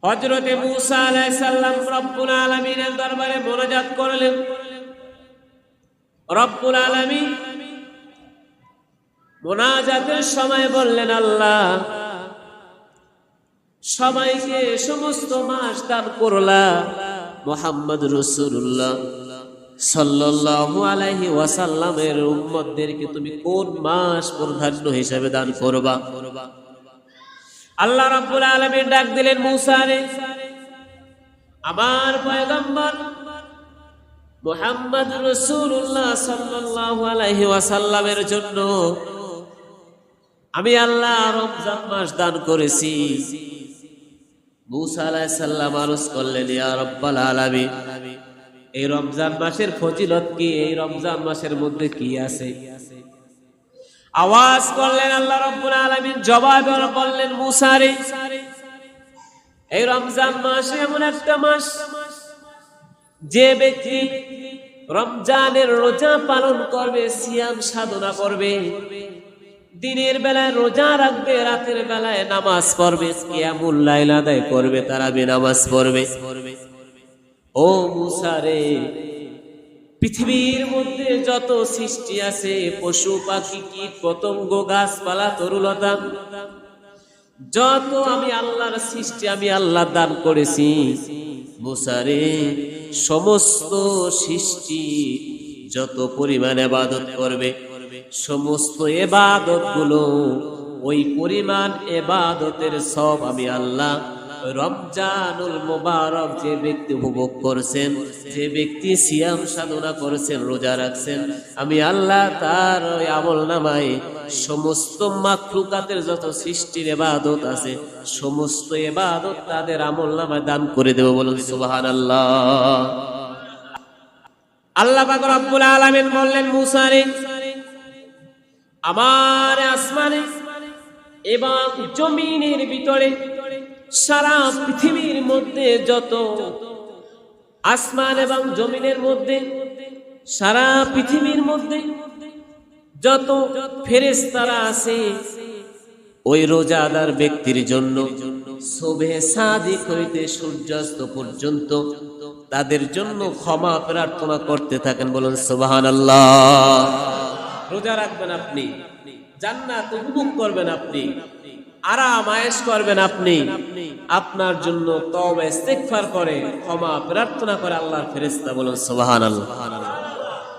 হযরতে মূসা আলাইহিস সালাম রব্বুল আলামিনের দরবারে মোনাজাত করলেন। রব্বুল আলামিন মোনাজাতের সময় বললেন, আল্লাহ সবাইকে সমস্ত মাস দান করলা, মুহাম্মদ রাসূলুল্লাহ সাল্লাল্লাহু আলাইহি ওয়াসাল্লামের উম্মতদেরকে তুমি কোন মাস প্রাধান্য হিসেবে দান করবা? আল্লাহ রাব্বুল আলামিন ডাক দিলেন মূসা রে, আমার পয়গম্বর মুহাম্মদ রাসূলুল্লাহ সাল্লাল্লাহু আলাইহি ওয়াসাল্লামের জন্য আমি আল্লাহ রমজান মাস দান করেছি। মূসা আলাইহিস সালাম আরজ করলেন, ইয়া রাব্বাল আলামিন, এই রমজান মাসের ফজিলত কি? এই রমজান মাসের মধ্যে কি আছে? আওয়াজ করলেন আল্লাহ রাব্বুল আলামিন, জবাবে বললেন মূসা রে, এই রমজান মাস এমন একটা মাস, যে ব্যক্তি রমজানের রোজা পালন করবে, সিয়াম সাধনা করবে, দিনের বেলায় রোজা রাখবে, রাতের বেলায় নামাজ পড়বে, কিয়ামুল লাইল আদায় করবে, তারাবি নামাজ পড়বে। ও মূসা রে, পৃথিবীর মধ্যে যত সৃষ্টি আছে, পশু পাখি কীট পতঙ্গ গাছপালা তরুলতা, যত আমি আল্লাহর সৃষ্টি আমি আল্লাহ দান করেছি, মূসা রে সমস্ত সৃষ্টি যত পরিমাণ ইবাদত করবে, সমস্ত ইবাদত গুলো ওই পরিমাণ ইবাদতের সব আমি আল্লাহ রমজানুল মুবারক যে ব্যক্তি উপভোগ করছেন, যে ব্যক্তি সিয়াম সাধনা করেছেন, রোজা রাখছেন, আমি আল্লাহ তার ওই আমলনামায় সমস্ত মাখলুকাতের যত সৃষ্টির ইবাদত আছে, সমস্ত ইবাদত তাদের আমলনামায় দান করে দেব। বলুন সুবহানাল্লাহ। আল্লাহ পাক রব্বুল আলামিন বললেন, মূসা রে, আমার আসমানে এবং জমিনের ভিতরে, সারা পৃথিবীর মধ্যে যত আসমান এবং জমিনের মধ্যে, সারা পৃথিবীর মধ্যে যত ফেরেশতারা আছে, ওই রোজাদার ব্যক্তির জন্য সুবহে সাদিক হইতে সূর্যাস্ত পর্যন্ত তাদের জন্য ক্ষমা প্রার্থনা করতে থাকেন। বলুন সুবহানাল্লাহ। রোজা রাখবেন আপনি, জান্নাত উপভোগ করবেন আপনি, আরাম আয়েশ করবেন আপনি, আপনার জন্য তওবা ইস্তিগফার করে ক্ষমা প্রার্থনা করে আল্লাহর ফেরেশতা। বলুন সুবহানাল্লাহ।